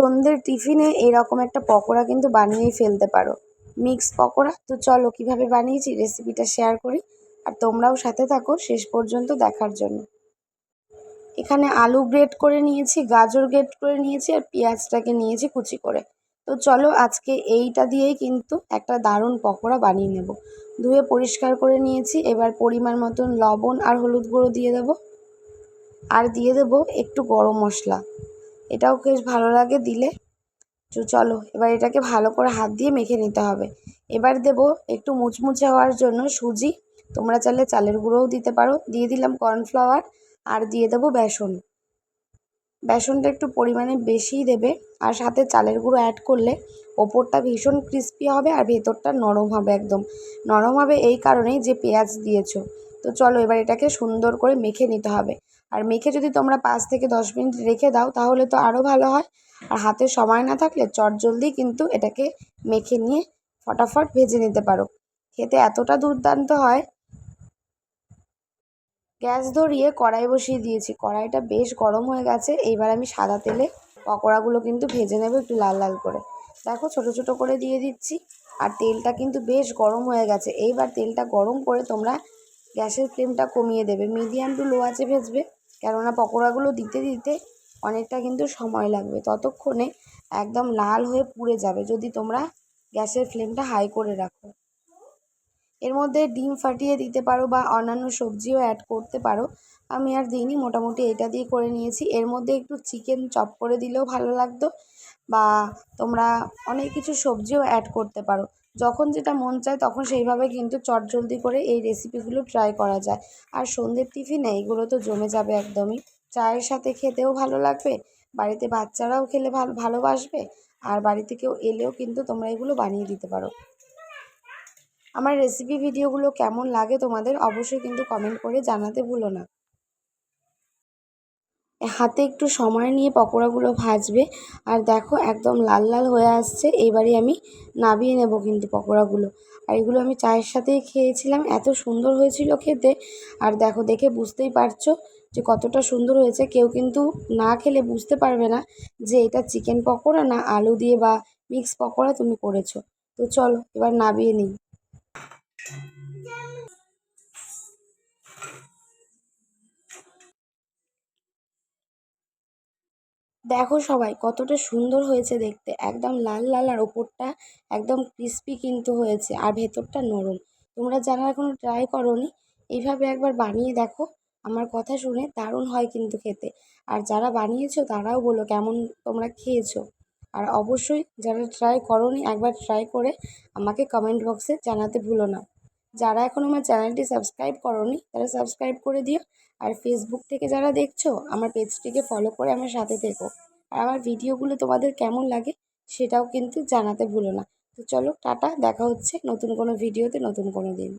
সন্ধ্যের টিফিনে এরকম একটা পকোড়া কিন্তু বানিয়েই ফেলতে পারো, মিক্স পকোড়া। তো চলো কিভাবে বানিয়েছি রেসিপিটা শেয়ার করি, আর তোমরাও সাথে থাকো শেষ পর্যন্ত দেখার জন্য। এখানে আলু গ্রেট করে নিয়েছি, গাজর গ্রেট করে নিয়েছি, আর পেঁয়াজটাকে নিয়েছি কুচি করে। তো চলো আজকে এইটা দিয়েই কিন্তু একটা দারুণ পকোড়া বানিয়ে নেব। ধুয়ে পরিষ্কার করে নিয়েছি। এবার পরিমাণ মতন লবণ আর হলুদ গুঁড়ো দিয়ে দেব, আর দিয়ে দেব একটু গরম মশলা, এটাও বেশ ভালো লাগে দিলে। তো চলো এবার এটাকে ভালো করে হাত দিয়ে মেখে নিতে হবে। এবার দেব একটু মুচমুচে হওয়ার জন্য সুজি, তোমরা চাইলে চালের গুঁড়োও দিতে পারো। দিয়ে দিলাম কর্নফ্লাওয়ার, আর দিয়ে দেবো বেসন। বেসনটা একটু পরিমাণে বেশিই দেবে, আর সাথে চালের গুঁড়ো অ্যাড করলে ওপরটা ভীষণ ক্রিস্পি হবে আর ভেতরটা নরম হবে। একদম নরম হবে এই কারণেই যে পেঁয়াজ দিয়েছো। তো চলো এবার এটাকে সুন্দর করে মেখে নিতে হবে। আর মেখে যদি তোমরা 5 থেকে 10 মিনিট রেখে দাও তাহলে তো আরও ভালো হয়। আর হাতে সময় না থাকলে চটজলদি কিন্তু এটাকে মেখে নিয়ে ফটাফট ভেজে নিতে পারো। খেতে এতটা দুর্দান্ত হয়। গ্যাস ধরিয়ে কড়াই বসিয়ে দিয়েছি, কড়াইটা বেশ গরম হয়ে গেছে। এইবার আমি সাদা তেলে পকোড়াগুলো কিন্তু ভেজে নেব একটু লাল লাল করে। দেখো ছোট ছোট করে দিয়ে দিচ্ছি, আর তেলটা কিন্তু বেশ গরম হয়ে গেছে। এইবার তেলটা গরম করে তোমরা গ্যাসের ফ্লেমটা কমিয়ে দেবে, মিডিয়াম টু লো আঁচে ভেজবে, কেননা পকোড়াগুলো দিতে দিতে অনেকটা কিন্তু সময় লাগবে। ততক্ষণে একদম লাল হয়ে পুড়ে যাবে যদি তোমরা গ্যাসের ফ্লেমটা হাই করে রাখো। এর মধ্যে ডিম ফাটিয়ে দিতে পারো বা অন্যান্য সবজিও অ্যাড করতে পারো। আমি আর দিইনি, মোটামুটি এটা দিয়ে করে নিয়েছি। এর মধ্যে একটু চিকেন চপ করে দিলেও ভালো লাগতো, বা তোমরা অনেক কিছু সবজিও অ্যাড করতে পারো। যখন যেটা মন চায় তখন সেইভাবে কিন্তু চটজলদি করে এই রেসিপিগুলো ট্রাই করা যায়। আর সন্ধ্যের টিফিনে এগুলো তো জমে যাবে একদমই। চায়ের সাথে খেতেও ভালো লাগবে, বাড়িতে বাচ্চারাও খেলে ভালোবাসবে, আর বাড়িতে কেউ এলেও কিন্তু তোমরা এগুলো বানিয়ে দিতে পারো। আমার রেসিপি ভিডিওগুলো কেমন লাগে তোমাদের অবশ্যই কিন্তু কমেন্ট করে জানাতে ভুলো না। হাতে একটু সময় নিয়ে পকোড়াগুলো ভাজবে, আর দেখো একদম লাল লাল হয়ে আসছে। এইবারে আমি নামিয়ে নেব কিন্তু পকোড়াগুলো। আর এগুলো আমি চায়ের সাথেই খেয়েছিলাম, এত সুন্দর হয়েছিল খেতে। আর দেখো দেখে বুঝতেই পারছো যে কতটা সুন্দর হয়েছে। কেউ কিন্তু না খেলে বুঝতে পারবে না যে এটা চিকেন পকোড়া না আলু দিয়ে বা মিক্স পকোড়া তুমি করেছো। তো চলো এবার নামিয়ে নিই। দেখো সবাই কতটা সুন্দর হয়েছে দেখতে, একদম লাল লাল, আর ওপরটা একদম ক্রিস্পি কিন্তু হয়েছে, আর ভেতরটা নরম। তোমরা যারা এখনো ট্রাই করোনি এইভাবে একবার বানিয়ে দেখো, আমার কথা শুনে দারুণ হয় কিন্তু খেতে। আর যারা বানিয়েছো তারাও বলো কেমন তোমরা খেয়েছো। আর অবশ্যই যারা ট্রাই করোনি একবার ট্রাই করে আমাকে কমেন্ট বক্সে জানাতে ভুলো না। যারা এখন আমার চ্যানেলটি সাবস্ক্রাইব করোনি তারা সাবস্ক্রাইব করে দিও। আর ফেসবুক থেকে যারা দেখছো আমার পেজটিকে ফলো করে আমার সাথে থেকো। আর আমার ভিডিওগুলো তোমাদের কেমন লাগে সেটাও কিন্তু জানাতে ভুলো না। তো চলো টাটা, দেখা হচ্ছে নতুন কোনো ভিডিওতে নতুন কোনো দিন।